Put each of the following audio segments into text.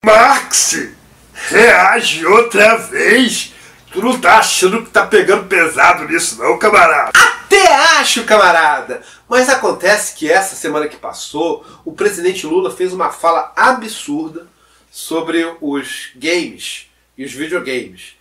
Max, reage outra vez. Tu não tá achando que tá pegando pesado nisso não, camarada? Até acho, camarada! Mas acontece que essa semana que passou, o presidente Lula fez uma fala absurda sobre os games e os videogames.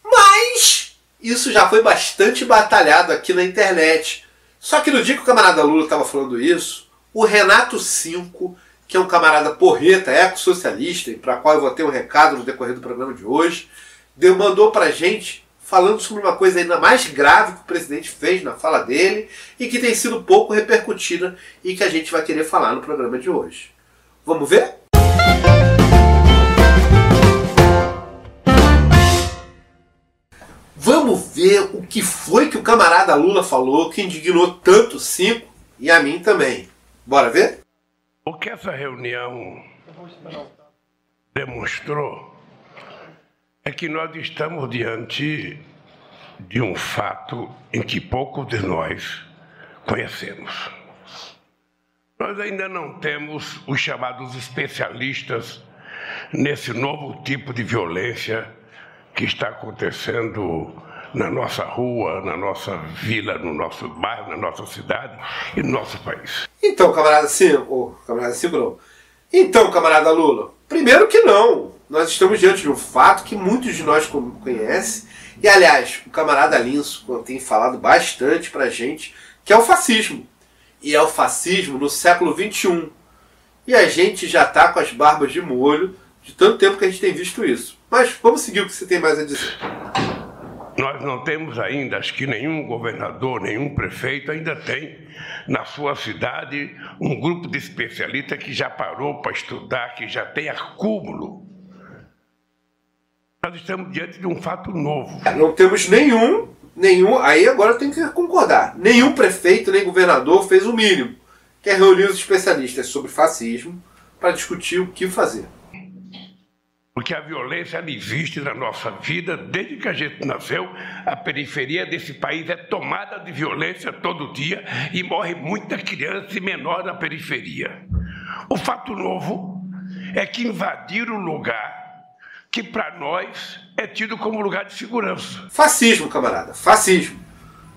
Mas isso já foi bastante batalhado aqui na internet. Só que no dia que o camarada Lula estava falando isso, o Renato Cinco, que é um camarada porreta, ecossocialista, e para qual eu vou ter um recado no decorrer do programa de hoje, mandou pra gente falando sobre uma coisa ainda mais grave que o presidente fez na fala dele e que tem sido pouco repercutida e que a gente vai querer falar no programa de hoje. Vamos ver? Vamos ver o que foi que o camarada Lula falou que indignou tanto o Cinco e a mim também. Bora ver? O que essa reunião demonstrou é que nós estamos diante de um fato em que poucos de nós conhecemos. Nós ainda não temos os chamados especialistas nesse novo tipo de violência que está acontecendo na nossa rua, na nossa vila, no nosso bairro, na nossa cidade e no nosso país. Então, camarada Cinco, não. Então, camarada Lula, primeiro que não. Nós estamos diante de um fato que muitos de nós conhecem, e aliás, o camarada Linso tem falado bastante pra gente, que é o fascismo. E é o fascismo no século XXI. E a gente já tá com as barbas de molho, de tanto tempo que a gente tem visto isso. Mas vamos seguir o que você tem mais a dizer. Nós não temos ainda, acho que nenhum governador, nenhum prefeito ainda tem na sua cidade um grupo de especialistas que já parou para estudar, que já tem acúmulo. Nós estamos diante de um fato novo. Não temos nenhum, aí agora eu tenho que concordar, nenhum prefeito nem governador fez o mínimo, que é reunir os especialistas sobre fascismo para discutir o que fazer. Porque a violência ela existe na nossa vida desde que a gente nasceu. A periferia desse país é tomada de violência todo dia e morre muita criança e menor na periferia. O fato novo é que invadiram o lugar que para nós é tido como lugar de segurança. Fascismo, camarada, fascismo.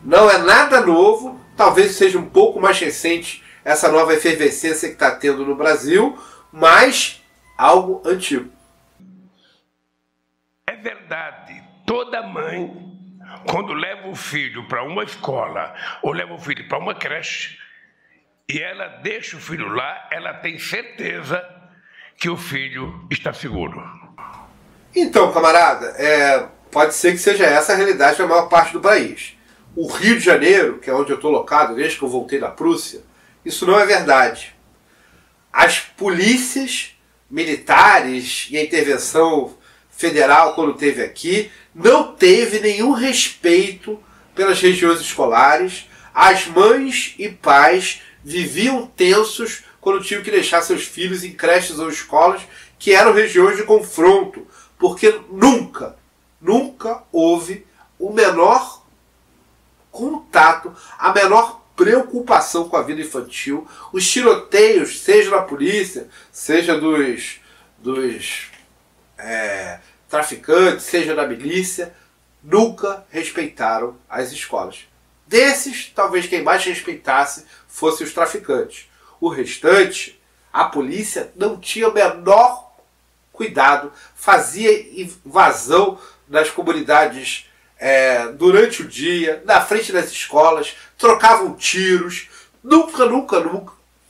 Não é nada novo, talvez seja um pouco mais recente essa nova efervescência que está tendo no Brasil, mas algo antigo. É verdade, toda mãe, quando leva o filho para uma escola ou leva o filho para uma creche e ela deixa o filho lá, ela tem certeza que o filho está seguro. Então, camarada, pode ser que seja essa a realidade da maior parte do país. O Rio de Janeiro, que é onde eu estou locado desde que eu voltei da Prússia, isso não é verdade. As polícias militares e a intervenção federal, quando teve aqui, não teve nenhum respeito pelas regiões escolares. As mães e pais viviam tensos quando tinham que deixar seus filhos em creches ou escolas que eram regiões de confronto, porque nunca houve o menor contato, a menor preocupação com a vida infantil. Os tiroteios, seja da polícia, seja dos traficantes, seja da milícia, nunca respeitaram as escolas. Desses, talvez quem mais respeitasse fossem os traficantes. O restante, a polícia não tinha o menor cuidado, fazia invasão das comunidades durante o dia, na frente das escolas, trocavam tiros, nunca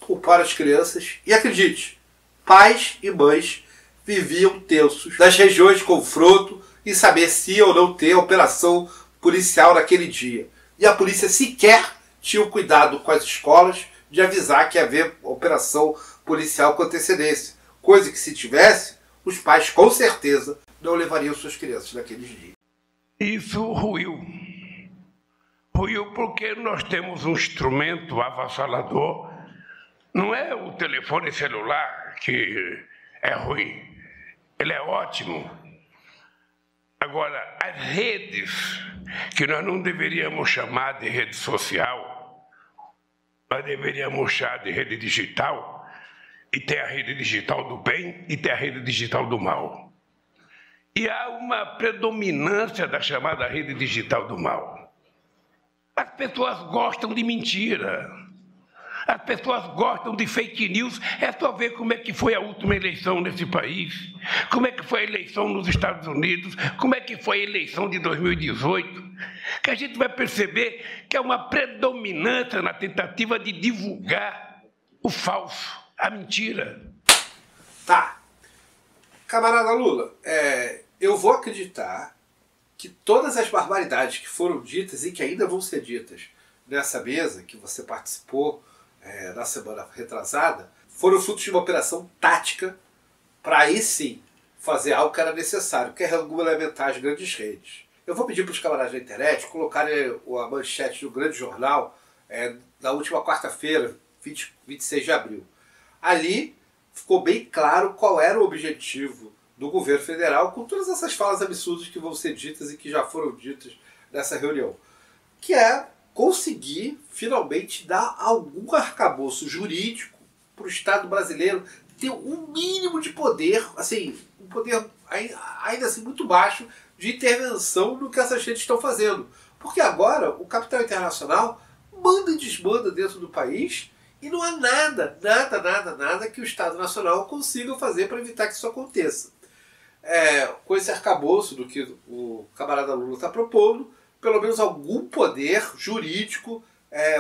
culparam as crianças. E acredite, pais e mães viviam tensos nas regiões de confronto e saber se ia ou não ter operação policial naquele dia. E a polícia sequer tinha o cuidado com as escolas de avisar que ia haver operação policial com antecedência. Coisa que, se tivesse, os pais com certeza não levariam suas crianças naqueles dias. Isso ruiu. Ruiu porque nós temos um instrumento avassalador. Não é o telefone celular que é ruim. Ele é ótimo. Agora, as redes, que nós não deveríamos chamar de rede social, nós deveríamos chamar de rede digital, E tem a rede digital do bem e tem a rede digital do mal. E há uma predominância da chamada rede digital do mal. As pessoas gostam de mentira. As pessoas gostam de fake news. É só ver como é que foi a última eleição nesse país, como é que foi a eleição nos Estados Unidos, como é que foi a eleição de 2018, que a gente vai perceber que é uma predominância na tentativa de divulgar o falso, a mentira. Tá. Camarada Lula, eu vou acreditar que todas as barbaridades que foram ditas e que ainda vão ser ditas nessa mesa que você participou na semana retrasada, foram frutos de uma operação tática para aí sim fazer algo que era necessário, que é regulamentar as grandes redes. Eu vou pedir para os camaradas da internet colocarem a manchete do grande jornal na última quarta-feira, 26 de abril. Ali ficou bem claro qual era o objetivo do governo federal com todas essas falas absurdas que vão ser ditas e que já foram ditas nessa reunião, que é conseguir finalmente dar algum arcabouço jurídico para o Estado brasileiro ter um mínimo de poder, assim, um poder ainda assim muito baixo de intervenção no que essas redes estão fazendo. Porque agora o capital internacional manda e desmanda dentro do país e não há nada que o Estado Nacional consiga fazer para evitar que isso aconteça. Com esse arcabouço do que o camarada Lula está propondo, pelo menos algum poder jurídico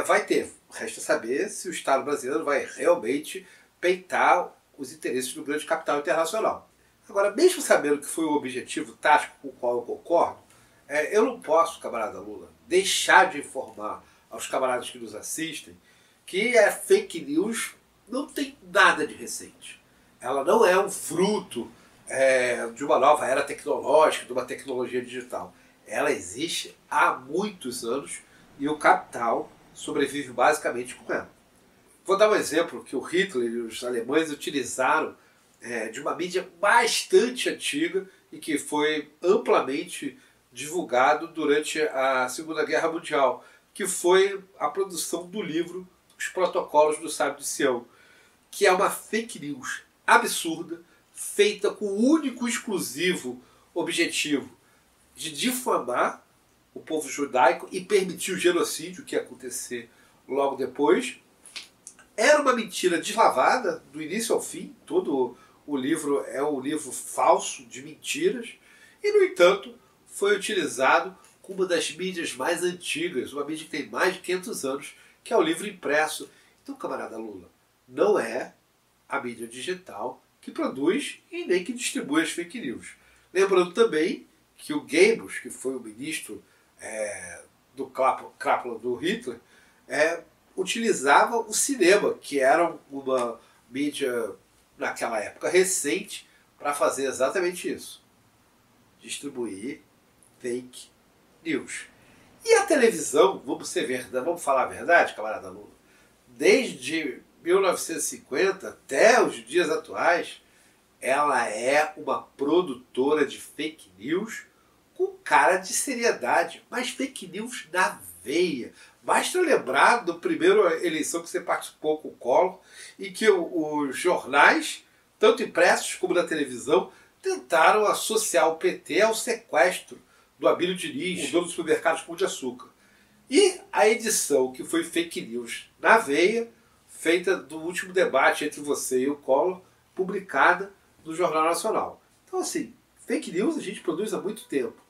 vai ter. Resta saber se o Estado brasileiro vai realmente peitar os interesses do grande capital internacional. Agora, mesmo sabendo que foi o objetivo tático com o qual eu concordo, eu não posso, camarada Lula, deixar de informar aos camaradas que nos assistem que a fake news não tem nada de recente. Ela não é um fruto de uma nova era tecnológica, de uma tecnologia digital. Ela existe há muitos anos e o capital sobrevive basicamente com ela. Vou dar um exemplo que o Hitler e os alemães utilizaram de uma mídia bastante antiga e que foi amplamente divulgado durante a Segunda Guerra Mundial, que foi a produção do livro Os Protocolos do Sábio de Sião, que é uma fake news absurda, feita com o único e exclusivo objetivo de difamar o povo judaico e permitir o genocídio que ia acontecer logo depois. Era uma mentira deslavada, do início ao fim. Todo o livro é um livro falso de mentiras. E, no entanto, foi utilizado com uma das mídias mais antigas, uma mídia que tem mais de 500 anos, que é o livro impresso. Então, camarada Lula, não é a mídia digital que produz e nem que distribui as fake news. Lembrando também que o Goebbels, que foi o ministro do crápula do Hitler, utilizava o cinema, que era uma mídia, naquela época, recente, para fazer exatamente isso. Distribuir fake news. E a televisão, vamos falar a verdade, camarada Lula, desde 1950 até os dias atuais, ela é uma produtora de fake news com cara de seriedade, mas fake news na veia. Basta lembrar da primeira eleição que você participou com o Collor e que os jornais, tanto impressos como na televisão, tentaram associar o PT ao sequestro do Abílio Diniz, o dono dos supermercados Pão de Açúcar. E a edição que foi fake news na veia, feita do último debate entre você e o Collor, publicada no Jornal Nacional. Então, assim, fake news a gente produz há muito tempo.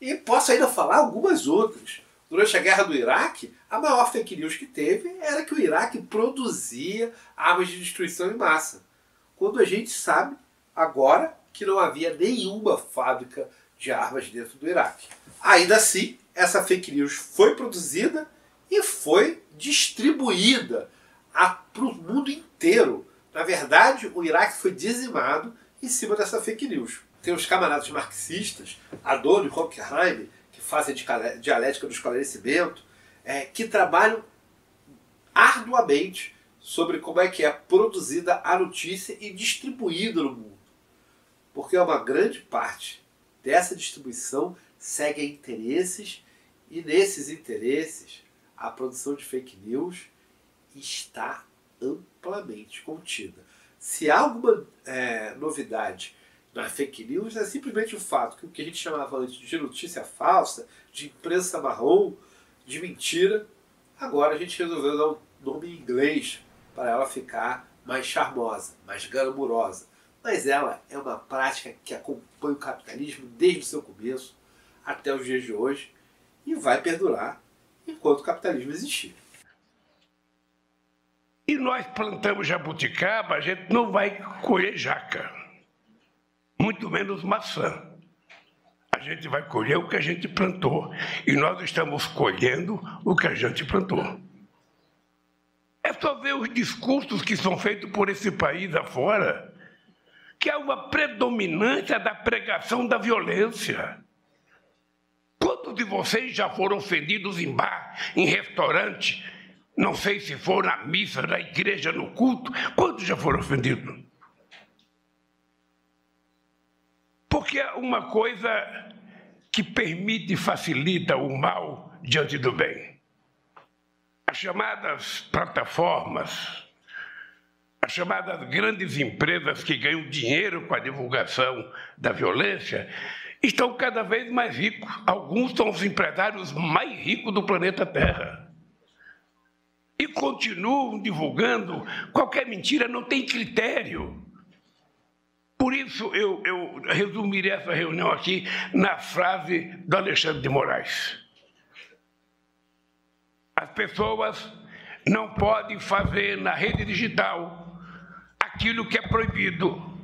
E posso ainda falar algumas outras. Durante a guerra do Iraque, a maior fake news que teve era que o Iraque produzia armas de destruição em massa. Quando a gente sabe, agora, que não havia nenhuma fábrica de armas dentro do Iraque. Ainda assim, essa fake news foi produzida e foi distribuída para o mundo inteiro. Na verdade, o Iraque foi dizimado em cima dessa fake news. Tem os camaradas marxistas, Adorno e Horkheim, que fazem dialética do esclarecimento, que trabalham arduamente sobre como é que é produzida a notícia e distribuída no mundo. Porque uma grande parte dessa distribuição segue a interesses, e nesses interesses a produção de fake news está amplamente contida. Se há alguma novidade na fake news, é simplesmente o fato que o que a gente chamava antes de notícia falsa, de imprensa marrom, de mentira, agora a gente resolveu dar um nome em inglês para ela ficar mais charmosa, mais glamurosa. Mas ela é uma prática que acompanha o capitalismo desde o seu começo até os dias de hoje e vai perdurar enquanto o capitalismo existir. E nós plantamos jabuticaba, a gente não vai colher jaca, muito menos maçã. A gente vai colher o que a gente plantou. E nós estamos colhendo o que a gente plantou. É só ver os discursos que são feitos por esse país afora, que há uma predominância da pregação da violência. Quantos de vocês já foram ofendidos em bar, em restaurante? Não sei se for na missa, na igreja, no culto. Quantos já foram ofendidos? Porque é uma coisa que permite e facilita o mal diante do bem. As chamadas plataformas, as chamadas grandes empresas que ganham dinheiro com a divulgação da violência, estão cada vez mais ricos. Alguns são os empresários mais ricos do planeta Terra. E continuam divulgando qualquer mentira, não tem critério. Por isso, eu resumiria essa reunião aqui na frase do Alexandre de Moraes. As pessoas não podem fazer na rede digital aquilo que é proibido,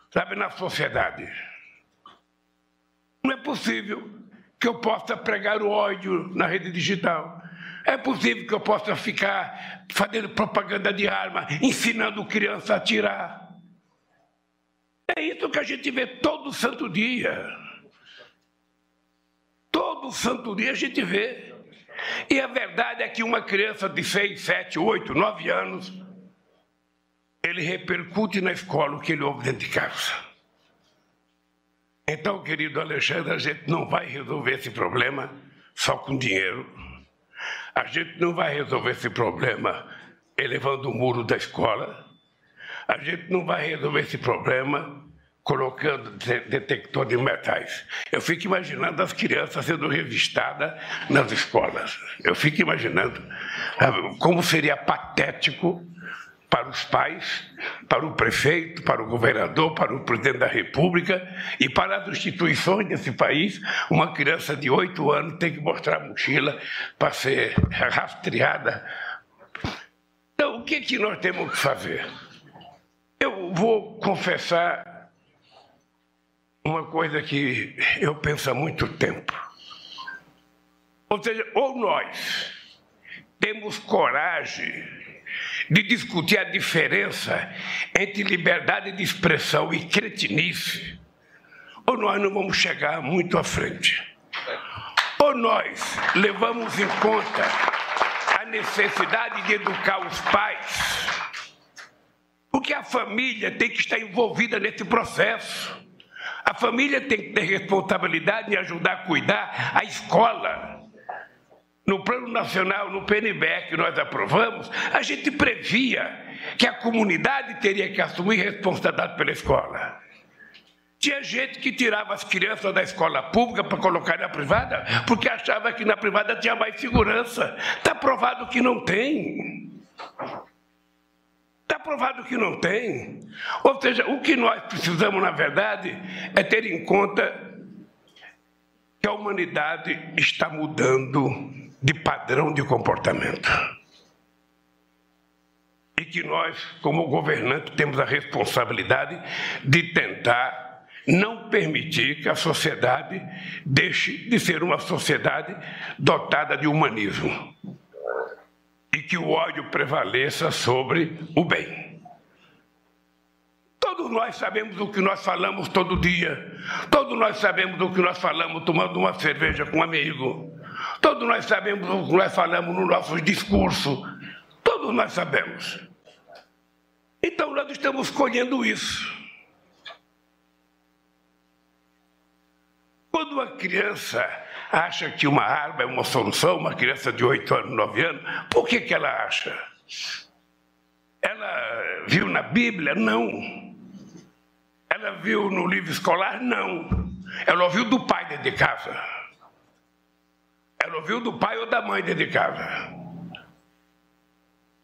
sabe, na sociedade. Não é possível que eu possa pregar o ódio na rede digital. É possível que eu possa ficar fazendo propaganda de arma, ensinando criança a atirar. É isso que a gente vê todo santo dia. Todo santo dia a gente vê. E a verdade é que uma criança de 6, 7, 8, 9 anos, ele repercute na escola o que ele ouve dentro de casa. Então, querido Alexandre, a gente não vai resolver esse problema só com dinheiro. A gente não vai resolver esse problema elevando o muro da escola. A gente não vai resolver esse problema colocando detector de metais. Eu fico imaginando as crianças sendo revistadas nas escolas. Eu fico imaginando como seria patético para os pais, para o prefeito, para o governador, para o presidente da República e para as instituições desse país, uma criança de 8 anos tem que mostrar a mochila para ser rastreada. Então, o que nós temos que fazer? Eu vou confessar uma coisa que eu penso há muito tempo. Ou seja, ou nós temos coragem de discutir a diferença entre liberdade de expressão e cretinice, ou nós não vamos chegar muito à frente. Ou nós levamos em conta a necessidade de educar os pais, porque a família tem que estar envolvida nesse processo. A família tem que ter responsabilidade em ajudar a cuidar a escola. No Plano Nacional, no PNBE que nós aprovamos, a gente previa que a comunidade teria que assumir responsabilidade pela escola. Tinha gente que tirava as crianças da escola pública para colocar na privada, porque achava que na privada tinha mais segurança. Está provado que não tem. Está provado que não tem. Ou seja, o que nós precisamos, na verdade, é ter em conta que a humanidade está mudando de padrão de comportamento. E que nós, como governantes, temos a responsabilidade de tentar não permitir que a sociedade deixe de ser uma sociedade dotada de humanismo e que o ódio prevaleça sobre o bem. Todos nós sabemos o que nós falamos todo dia. Todos nós sabemos o que nós falamos tomando uma cerveja com um amigo. Todos nós sabemos o que nós falamos no nosso discurso. Todos nós sabemos. Então nós estamos colhendo isso. Quando uma criança acha que uma arma é uma solução, uma criança de 8 anos, 9 anos, por que ela acha? Ela viu na Bíblia? Não. Ela viu no livro escolar? Não. Ela ouviu do pai dentro de casa. Ela ouviu do pai ou da mãe dentro de casa.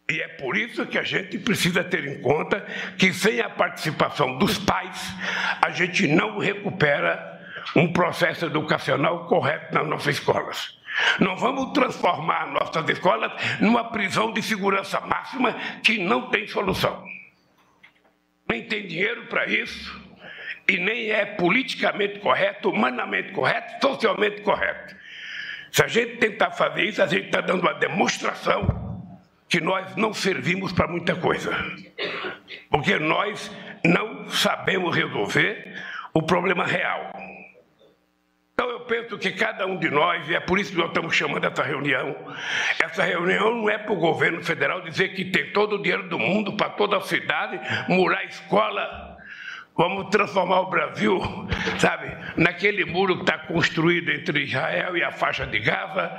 E é por isso que a gente precisa ter em conta que sem a participação dos pais, a gente não recupera um processo educacional correto nas nossas escolas. Não vamos transformar nossas escolas numa prisão de segurança máxima que não tem solução. Nem tem dinheiro para isso e nem é politicamente correto, humanamente correto, socialmente correto. Se a gente tentar fazer isso, a gente está dando uma demonstração que nós não servimos para muita coisa. Porque nós não sabemos resolver o problema real. Então eu penso que cada um de nós, e é por isso que nós estamos chamando essa reunião não é para o governo federal dizer que tem todo o dinheiro do mundo para toda a cidade, murar escola. Vamos transformar o Brasil, sabe, naquele muro que está construído entre Israel e a faixa de Gaza,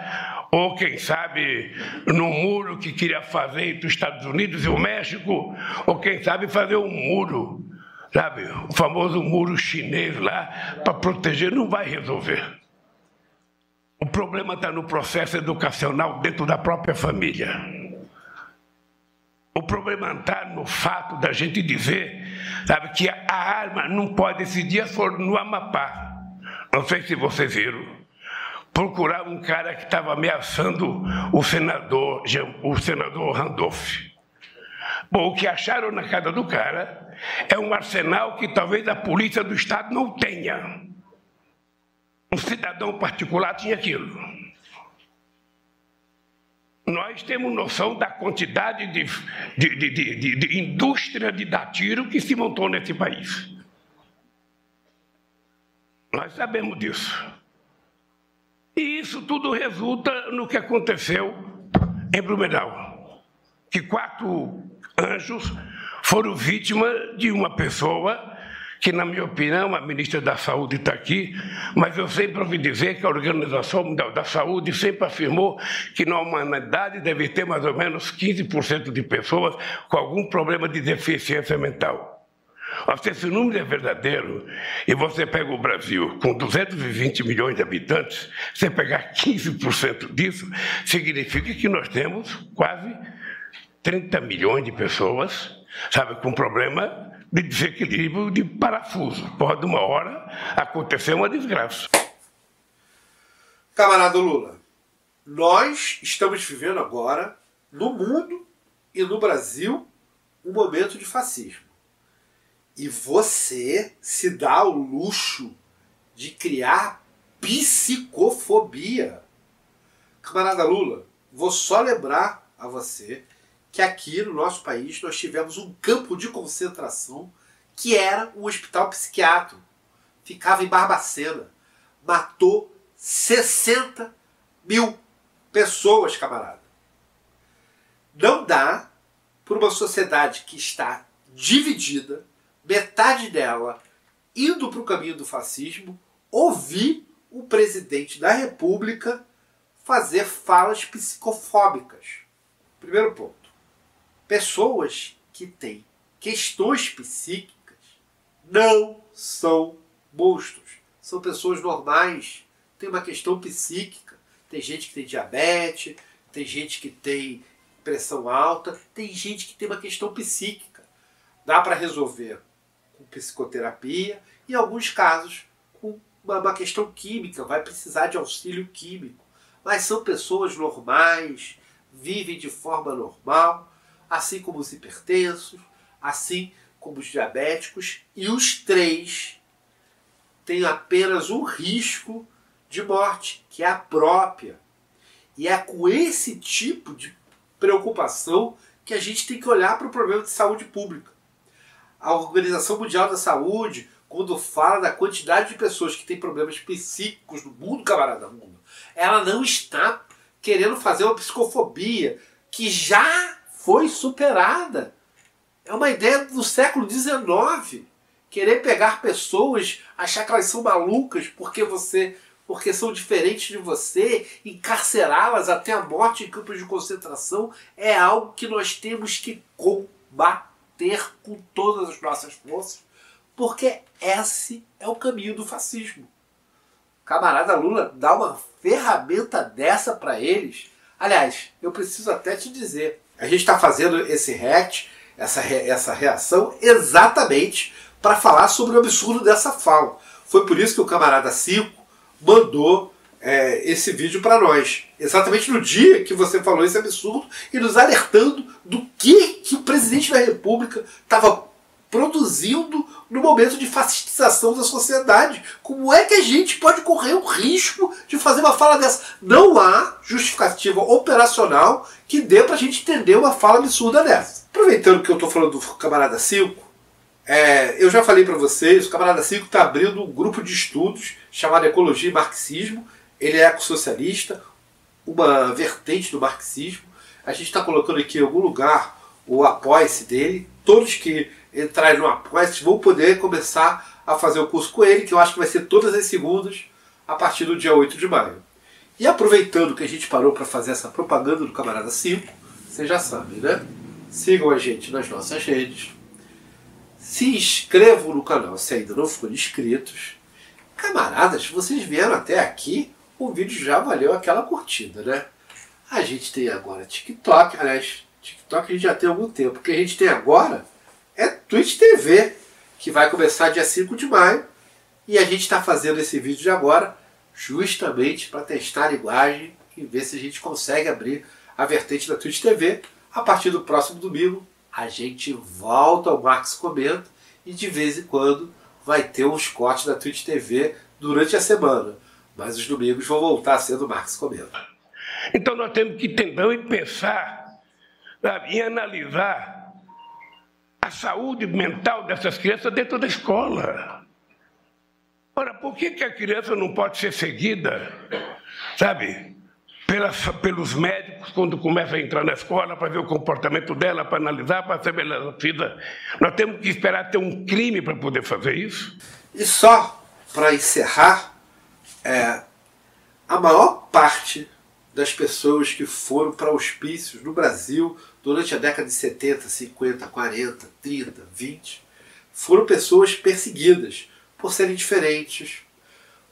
ou quem sabe no muro que queria fazer entre os Estados Unidos e o México, ou quem sabe fazer um muro, sabe, o famoso muro chinês lá, para proteger. Não vai resolver. O problema está no processo educacional dentro da própria família. O problema está no fato da gente dizer, sabe, que a arma não pode. Esse dia for no Amapá, não sei se vocês viram, procurar um cara que estava ameaçando o senador Randolph. Bom, o que acharam na casa do cara é um arsenal que talvez a polícia do Estado não tenha. Um cidadão particular tinha aquilo. Nós temos noção da quantidade de indústria de dar tiro que se montou nesse país. Nós sabemos disso. E isso tudo resulta no que aconteceu em Blumenau. Que 4 anjos foram vítimas de uma pessoa que, na minha opinião, a ministra da Saúde está aqui, mas eu sempre ouvi dizer que a Organização Mundial da Saúde sempre afirmou que na humanidade deve ter mais ou menos 15% de pessoas com algum problema de deficiência mental. Se esse número é verdadeiro, e você pega o Brasil com 220 milhões de habitantes, você pegar 15% disso, significa que nós temos quase 30 milhões de pessoas, sabe, com problema de desequilíbrio de parafuso. Pode uma hora acontecer uma desgraça. Camarada Lula, nós estamos vivendo agora, no mundo e no Brasil, um momento de fascismo. E você se dá ao luxo de criar psicofobia. Camarada Lula, vou só lembrar a você que aqui no nosso país nós tivemos um campo de concentração que era um hospital psiquiátrico. Ficava em Barbacena. Matou 60 mil pessoas, camarada. Não dá para uma sociedade que está dividida, metade dela indo para o caminho do fascismo, ouvir o presidente da República fazer falas psicofóbicas. Primeiro ponto. Pessoas que têm questões psíquicas não são monstros. São pessoas normais. Tem uma questão psíquica. Tem gente que tem diabetes, tem gente que tem pressão alta, tem gente que tem uma questão psíquica. Dá para resolver com psicoterapia e, em alguns casos, com uma questão química. Vai precisar de auxílio químico. Mas são pessoas normais, vivem de forma normal, assim como os hipertensos, assim como os diabéticos, e os 3 têm apenas um risco de morte, que é a própria. E é com esse tipo de preocupação que a gente tem que olhar para o problema de saúde pública. A Organização Mundial da Saúde, quando fala da quantidade de pessoas que têm problemas psíquicos no mundo, camarada mundo, ela não está querendo fazer uma psicofobia que já foi superada. É uma ideia do século XIX. Querer pegar pessoas, achar que elas são malucas porque são diferentes de você, encarcerá-las até a morte em campos de concentração, é algo que nós temos que combater. combater com todas as nossas forças, porque esse é o caminho do fascismo. O camarada Lula dá uma ferramenta dessa para eles. Aliás, eu preciso até te dizer, a gente está fazendo esse react, essa reação, exatamente para falar sobre o absurdo dessa fala. Foi por isso que o camarada Cico mandou esse vídeo para nós. Exatamente no dia que você falou esse absurdo e nos alertando do que o presidente da República estava produzindo no momento de fascistização da sociedade. Como é que a gente pode correr o risco de fazer uma fala dessa? Não há justificativa operacional que dê pra gente entender uma fala absurda dessa. Aproveitando que eu tô falando do camarada Cico, eu já falei para vocês, o camarada Cico está abrindo um grupo de estudos chamado Ecologia e Marxismo. Ele é ecossocialista, uma vertente do marxismo. A gente está colocando aqui em algum lugar o apoia-se dele. Todos que entrarem no apoia-se vão poder começar a fazer o curso com ele, que eu acho que vai ser todas as segundas a partir do dia 8 de maio. E aproveitando que a gente parou para fazer essa propaganda do camarada Cico, vocês já sabem, né? Sigam a gente nas nossas redes. Se inscrevam no canal se ainda não forem inscritos. Camaradas, vocês vieram até aqui, o vídeo já valeu aquela curtida, né? A gente tem agora TikTok, aliás, TikTok a gente já tem há algum tempo. O que a gente tem agora é Twitch TV, que vai começar dia 5 de maio. E a gente está fazendo esse vídeo de agora justamente para testar a linguagem e ver se a gente consegue abrir a vertente da Twitch TV. A partir do próximo domingo, a gente volta ao Marx Comenta e de vez em quando vai ter uns cortes da Twitch TV durante a semana. Mas os domingos vão voltar a ser do Marx Comenta. Então nós temos que tentar e pensar, sabe, e analisar a saúde mental dessas crianças dentro da escola. Ora, por que a criança não pode ser seguida, sabe, pelos médicos quando começa a entrar na escola para ver o comportamento dela, para analisar, para saber a vida? Nós temos que esperar ter um crime para poder fazer isso? E só para encerrar, a maior parte das pessoas que foram para hospícios no Brasil durante a década de 70, 50, 40, 30, 20, foram pessoas perseguidas por serem diferentes,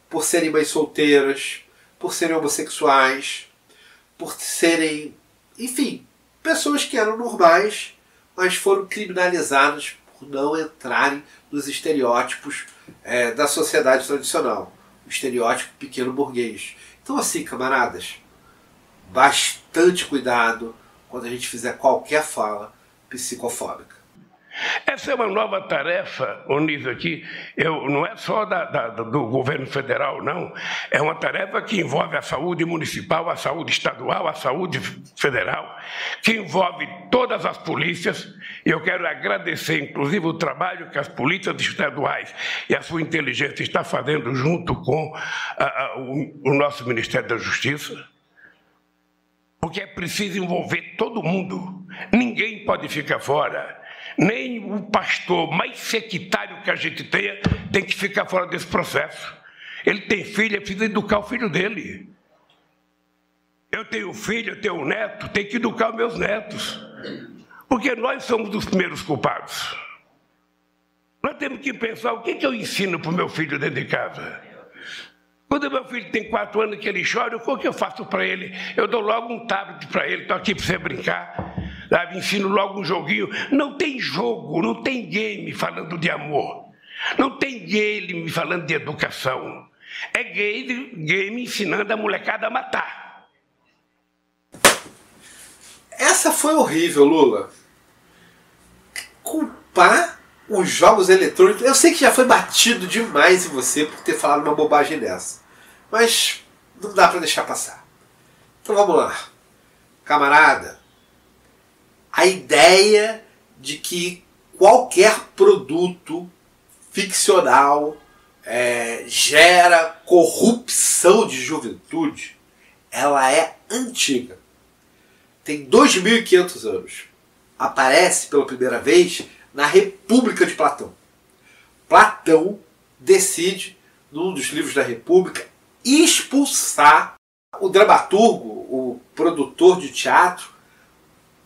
por serem mães solteiras, por serem homossexuais, por serem, enfim, pessoas que eram normais, mas foram criminalizadas por não entrarem nos estereótipos da sociedade tradicional, o estereótipo pequeno burguês. Então assim, camaradas, bastante cuidado quando a gente fizer qualquer fala psicofóbica. Essa é uma nova tarefa, Onísio, aqui, não é só do governo federal, não. É uma tarefa que envolve a saúde municipal, a saúde estadual, a saúde federal, que envolve todas as polícias. E eu quero agradecer, inclusive, o trabalho que as polícias estaduais e a sua inteligência estão fazendo junto com o nosso Ministério da Justiça. Porque é preciso envolver todo mundo. Ninguém pode ficar fora. Nem o pastor mais sectário que a gente tenha tem que ficar fora desse processo. Ele tem filho, é preciso educar o filho dele. Eu tenho filho, eu tenho um neto, tenho que educar os meus netos. Porque nós somos os primeiros culpados. Nós temos que pensar o que eu ensino para o meu filho dentro de casa. Quando meu filho tem 4 anos que ele chora, o que eu faço para ele? Eu dou logo um tablet para ele, estou aqui para você brincar. Sabe? Ensino logo um joguinho. Não tem jogo, não tem game falando de amor. Não tem game falando de educação. É game ensinando a molecada a matar. Essa foi horrível, Lula. Culpar os jogos eletrônicos. Eu sei que já foi batido demais em você por ter falado uma bobagem dessa. Mas não dá para deixar passar. Então vamos lá. Camarada, a ideia de que qualquer produto ficcional gera corrupção de juventude, ela é antiga. Tem 2.500 anos. Aparece pela primeira vez na República de Platão. Platão decide, num dos livros da República, expulsar o dramaturgo, o produtor de teatro,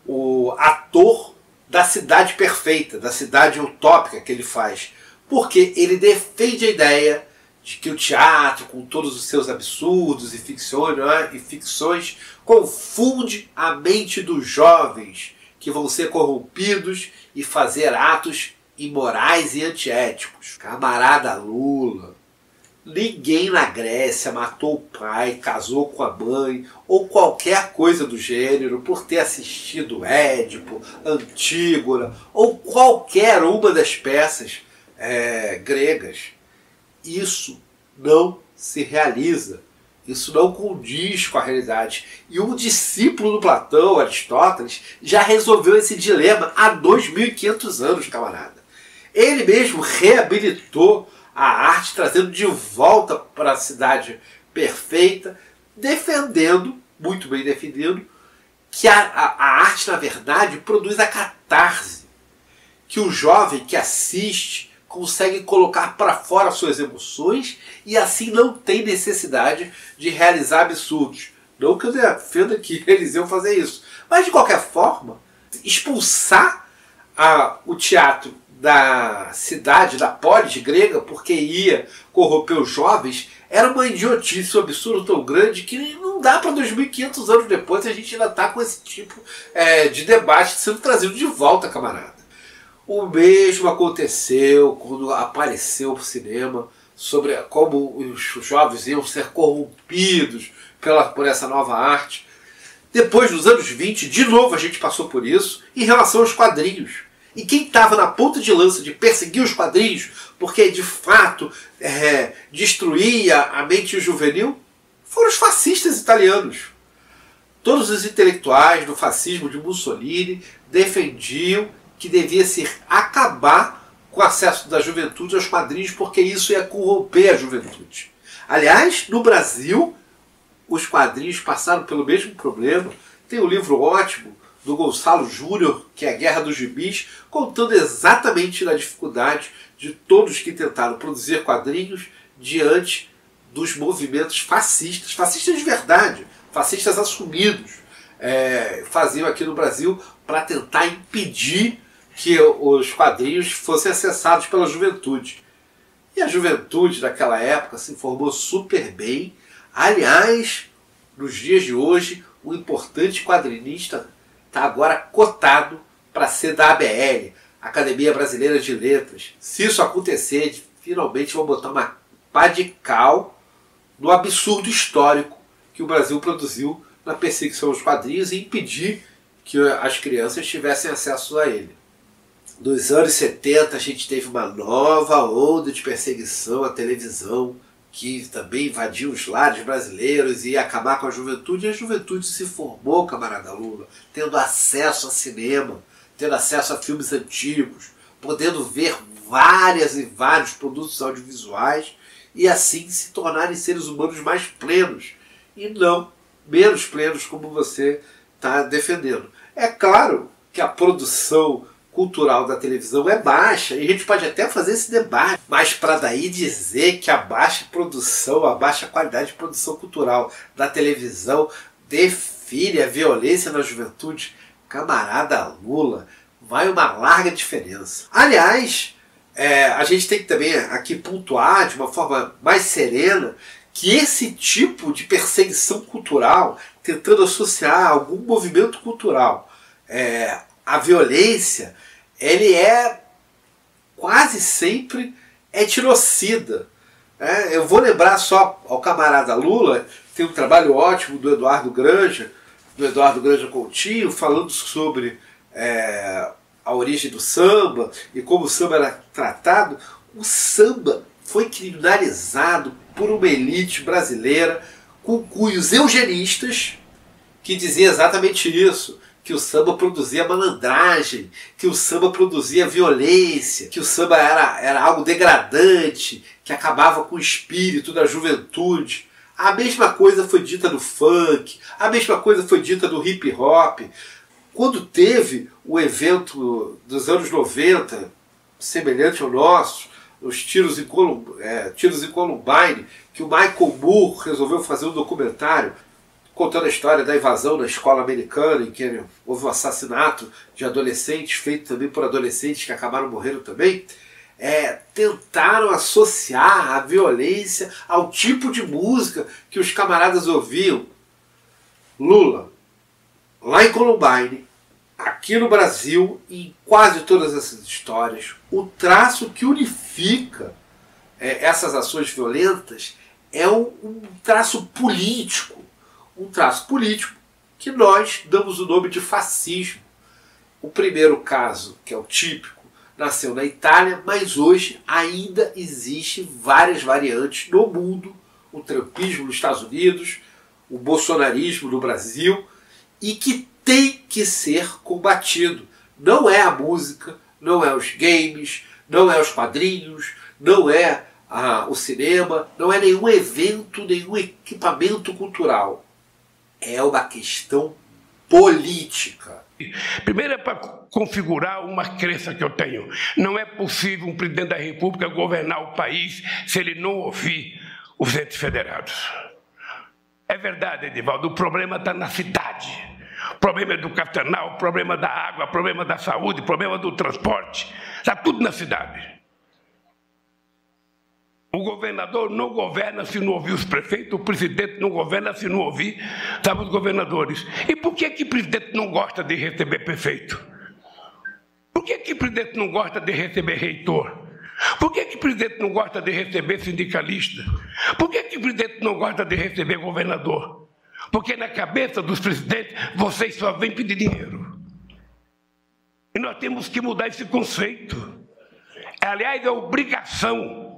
o ator da cidade perfeita, da cidade utópica que ele faz. Porque ele defende a ideia de que o teatro, com todos os seus absurdos e ficções, confunde a mente dos jovens, que vão ser corrompidos e fazer atos imorais e antiéticos. Camarada Lula, ninguém na Grécia matou o pai, casou com a mãe ou qualquer coisa do gênero por ter assistido Édipo, Antígona ou qualquer uma das peças gregas. Isso não se realiza. Isso não condiz com a realidade. E um discípulo do Platão, Aristóteles, já resolveu esse dilema há 2.500 anos, camarada. Ele mesmo reabilitou a arte, trazendo de volta para a cidade perfeita, defendendo, muito bem defendendo, que a arte, na verdade, produz a catarse. Que o jovem que assiste consegue colocar para fora suas emoções e assim não tem necessidade de realizar absurdos. Não que eu defenda que eles iam fazer isso. Mas, de qualquer forma, expulsar o teatro da cidade, da polis grega, porque ia corromper os jovens, era uma idiotice, um absurdo tão grande que não dá para 2.500 anos depois a gente ainda está com esse tipo de debate sendo trazido de volta, camarada. O mesmo aconteceu quando apareceu o cinema sobre como os jovens iam ser corrompidos por essa nova arte. Depois dos anos 20, de novo a gente passou por isso em relação aos quadrinhos. E quem estava na ponta de lança de perseguir os quadrinhos, porque de fato destruía a mente juvenil, foram os fascistas italianos. Todos os intelectuais do fascismo de Mussolini defendiam que devia se acabar com o acesso da juventude aos quadrinhos, porque isso ia corromper a juventude. Aliás, no Brasil, os quadrinhos passaram pelo mesmo problema. Tem um livro ótimo do Gonçalo Júnior, que é a Guerra dos Gibis, contando exatamente da dificuldade de todos que tentaram produzir quadrinhos diante dos movimentos fascistas, fascistas de verdade, fascistas assumidos, faziam aqui no Brasil para tentar impedir que os quadrinhos fossem acessados pela juventude. E a juventude daquela época se informou super bem. Aliás, nos dias de hoje, um importante quadrinista está agora cotado para ser da ABL, Academia Brasileira de Letras. Se isso acontecer, finalmente vão botar uma pá de cal no absurdo histórico que o Brasil produziu na perseguição aos quadrinhos e impedir que as crianças tivessem acesso a ele. Nos anos 70 a gente teve uma nova onda de perseguição à televisão, que também invadiu os lares brasileiros e ia acabar com a juventude. E a juventude se formou, camarada Lula, tendo acesso a cinema, tendo acesso a filmes antigos, podendo ver várias e vários produtos audiovisuais e assim se tornarem seres humanos mais plenos e não menos plenos como você está defendendo. É claro que a produção cultural da televisão é baixa, e a gente pode até fazer esse debate, mas para daí dizer que a baixa produção, a baixa qualidade de produção cultural da televisão define a violência na juventude, camarada Lula, vai uma larga diferença. Aliás, a gente tem que também aqui pontuar de uma forma mais serena que esse tipo de perseguição cultural, tentando associar algum movimento cultural a violência, ele é quase sempre etnocida. Eu vou lembrar só ao camarada Lula, tem um trabalho ótimo do Eduardo Granja Coutinho, falando sobre a origem do samba e como o samba era tratado. O samba foi criminalizado por uma elite brasileira com cunhos eugenistas que dizia exatamente isso, que o samba produzia malandragem, que o samba produzia violência, que o samba era algo degradante, que acabava com o espírito da juventude. A mesma coisa foi dita do funk, a mesma coisa foi dita do hip hop. Quando teve o evento dos anos 90, semelhante ao nosso, os tiros em Columbine, que o Michael Moore resolveu fazer um documentário contando a história da invasão da escola americana, em que houve um assassinato de adolescentes, feito também por adolescentes que acabaram morrendo também, tentaram associar a violência ao tipo de música que os camaradas ouviam. Lula, lá em Columbine, aqui no Brasil, em quase todas essas histórias, o traço que unifica essas ações violentas é um traço político. Um traço político que nós damos o nome de fascismo. O primeiro caso, que é o típico, nasceu na Itália, mas hoje ainda existem várias variantes no mundo. O trumpismo nos Estados Unidos, o bolsonarismo no Brasil, e que tem que ser combatido. Não é a música, não é os games, não é os quadrinhos, não é o cinema, não é nenhum evento, nenhum equipamento cultural. É uma questão política. Primeiro é para configurar uma crença que eu tenho. Não é possível um presidente da República governar o país se ele não ouvir os entes federados. É verdade, Edivaldo, o problema está na cidade. O problema educacional, o problema da água, o problema da saúde, o problema do transporte. Está tudo na cidade. O governador não governa se não ouvir os prefeitos, o presidente não governa se não ouvir, sabe, os governadores. E por que o presidente não gosta de receber prefeito? Por que o presidente não gosta de receber reitor? Por que o presidente não gosta de receber sindicalista? Por que o presidente não gosta de receber governador? Porque na cabeça dos presidentes, vocês só vêm pedir dinheiro. E nós temos que mudar esse conceito. Aliás, é obrigação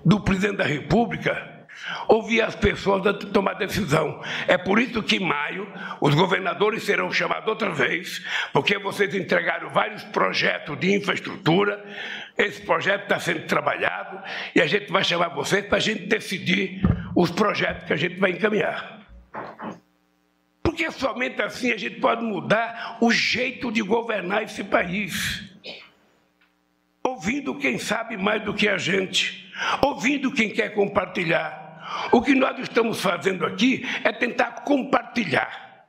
do presidente da República ouvir as pessoas antes de tomar decisão. É por isso que em maio os governadores serão chamados outra vez, porque vocês entregaram vários projetos de infraestrutura. Esse projeto está sendo trabalhado e a gente vai chamar vocês para a gente decidir os projetos que a gente vai encaminhar. Porque somente assim a gente pode mudar o jeito de governar esse país. Ouvindo quem sabe mais do que a gente, ouvindo quem quer compartilhar. O que nós estamos fazendo aqui é tentar compartilhar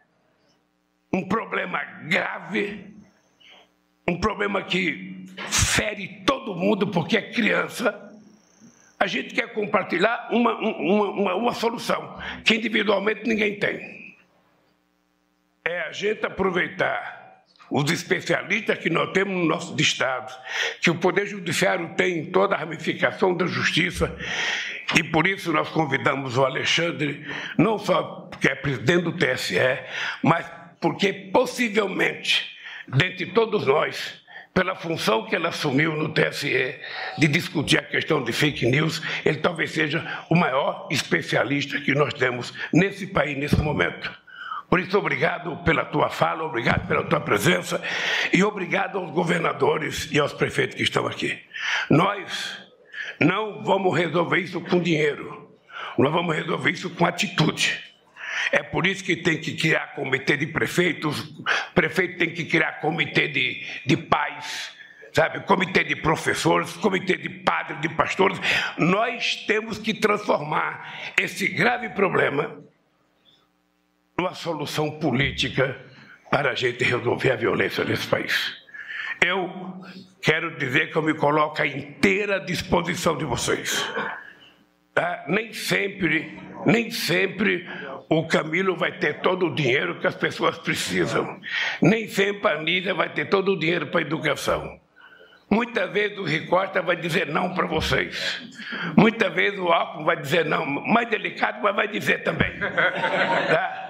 um problema grave, um problema que fere todo mundo porque é criança. A gente quer compartilhar uma solução que individualmente ninguém tem. É a gente aproveitar os especialistas que nós temos no nosso estado, que o Poder Judiciário tem em toda a ramificação da justiça, e por isso nós convidamos o Alexandre, não só porque é presidente do TSE, mas porque possivelmente, dentre todos nós, pela função que ele assumiu no TSE, de discutir a questão de fake news, ele talvez seja o maior especialista que nós temos nesse país, nesse momento. Por isso, obrigado pela tua fala, obrigado pela tua presença e obrigado aos governadores e aos prefeitos que estão aqui. Nós não vamos resolver isso com dinheiro, nós vamos resolver isso com atitude. É por isso que tem que criar comitê de prefeitos, o prefeito tem que criar comitê de pais, sabe, comitê de professores, comitê de padres, de pastores. Nós temos que transformar esse grave problema uma solução política para a gente resolver a violência nesse país. Eu quero dizer que eu me coloco à inteira disposição de vocês. Tá? Nem sempre o Camilo vai ter todo o dinheiro que as pessoas precisam. Nem sempre a Anísia vai ter todo o dinheiro para a educação. Muitas vezes o Rui Costa vai dizer não para vocês. Muitas vezes o Alckmin vai dizer não. Mais delicado, mas vai dizer também. Tá?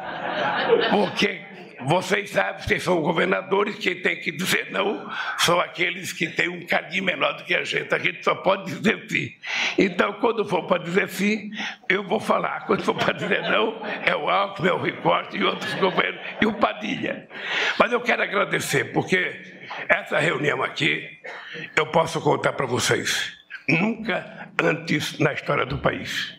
Porque vocês sabem, vocês são governadores, quem tem que dizer não são aqueles que têm um cadinho menor do que a gente só pode dizer sim. Então, quando for para dizer sim, eu vou falar. Quando for para dizer não, é o Alckmin, é o Rui Costa e outros governos, e o Padilha. Mas eu quero agradecer, porque essa reunião aqui, eu posso contar para vocês, nunca antes na história do país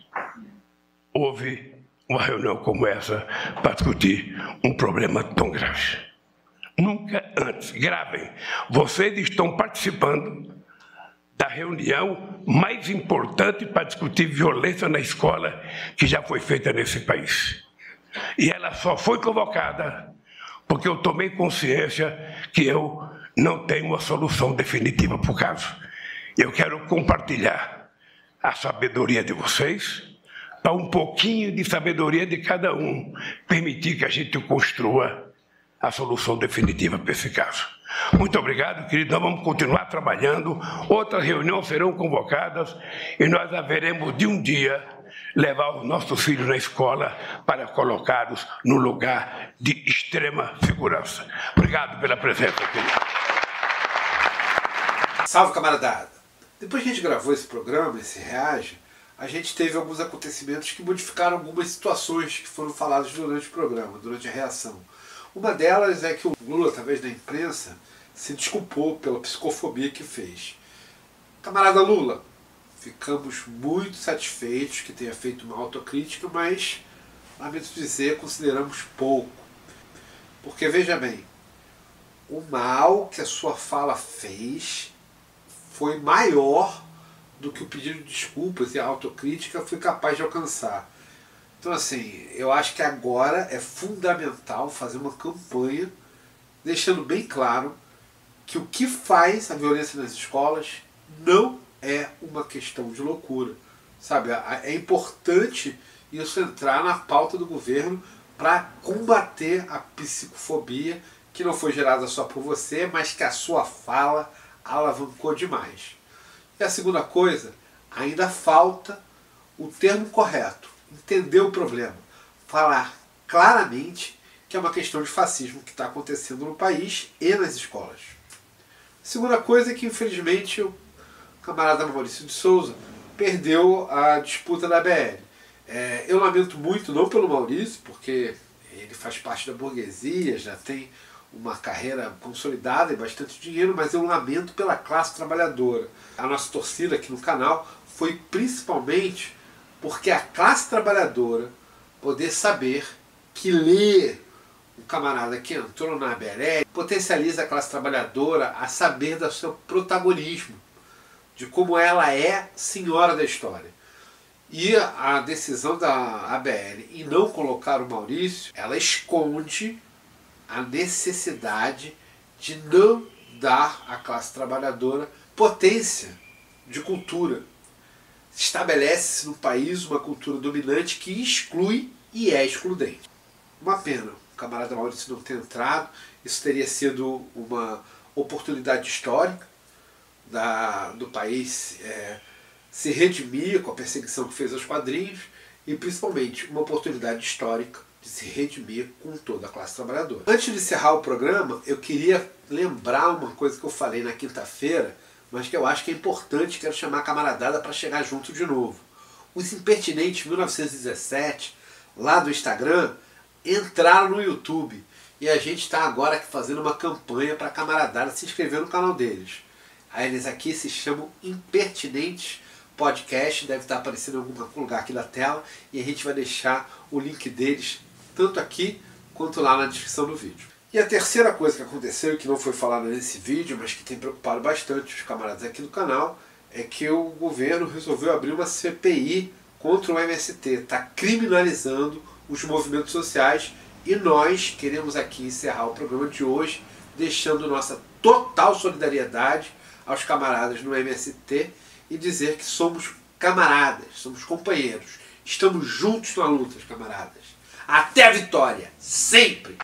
houve uma reunião como essa para discutir um problema tão grave. Nunca antes. Gravem. Vocês estão participando da reunião mais importante para discutir violência na escola que já foi feita nesse país. E ela só foi convocada porque eu tomei consciência que eu não tenho uma solução definitiva para o caso. Eu quero compartilhar a sabedoria de vocês, para um pouquinho de sabedoria de cada um, permitir que a gente construa a solução definitiva para esse caso. Muito obrigado, querido. Nós vamos continuar trabalhando, outras reuniões serão convocadas e nós haveremos de um dia levar os nossos filhos na escola para colocá-los num lugar de extrema segurança. Obrigado pela presença, querido. Salve, camaradada! Depois que a gente gravou esse programa, esse Reage, a gente teve alguns acontecimentos que modificaram algumas situações que foram faladas durante o programa, durante a reação. Uma delas é que o Lula, através da imprensa, se desculpou pela psicofobia que fez. Camarada Lula, ficamos muito satisfeitos que tenha feito uma autocrítica, mas, lamento dizer, consideramos pouco. Porque, veja bem, o mal que a sua fala fez foi maior do que o pedido de desculpas e a autocrítica foi capaz de alcançar. Então, assim, eu acho que agora é fundamental fazer uma campanha deixando bem claro que o que faz a violência nas escolas não é uma questão de loucura. Sabe, é importante isso entrar na pauta do governo para combater a psicofobia que não foi gerada só por você, mas que a sua fala alavancou demais. E a segunda coisa, ainda falta o termo correto, entender o problema, falar claramente que é uma questão de fascismo que está acontecendo no país e nas escolas. A segunda coisa é que, infelizmente, o camarada Maurício de Souza perdeu a disputa da ABL. Eu lamento muito, não pelo Maurício, porque ele faz parte da burguesia, já tem uma carreira consolidada e bastante dinheiro, mas eu lamento pela classe trabalhadora. A nossa torcida aqui no canal foi principalmente porque a classe trabalhadora poder saber que ler um camarada que entrou na ABL potencializa a classe trabalhadora a saber do seu protagonismo, de como ela é senhora da história. E a decisão da ABL em não colocar o Maurício, ela esconde a necessidade de não dar à classe trabalhadora potência de cultura. Estabelece-se no país uma cultura dominante que exclui e é excludente. Uma pena o camarada Maurício não ter entrado. Isso teria sido uma oportunidade histórica do país se redimir com a perseguição que fez aos quadrinhos e principalmente uma oportunidade histórica de se redimir com toda a classe trabalhadora. Antes de encerrar o programa, eu queria lembrar uma coisa que eu falei na quinta-feira, mas que eu acho que é importante, quero chamar a camaradada para chegar junto de novo. Os Impertinentes 1917, lá do Instagram, entraram no YouTube e a gente está agora aqui fazendo uma campanha para a camaradada se inscrever no canal deles. Aí eles aqui se chamam Impertinentes Podcast, deve estar aparecendo em algum lugar aqui da tela e a gente vai deixar o link deles tanto aqui quanto lá na descrição do vídeo. E a terceira coisa que aconteceu e que não foi falada nesse vídeo, mas que tem preocupado bastante os camaradas aqui do canal, é que o governo resolveu abrir uma CPI contra o MST, está criminalizando os movimentos sociais e nós queremos aqui encerrar o programa de hoje deixando nossa total solidariedade aos camaradas no MST e dizer que somos camaradas, somos companheiros, estamos juntos na luta, camaradas. Até a vitória, sempre!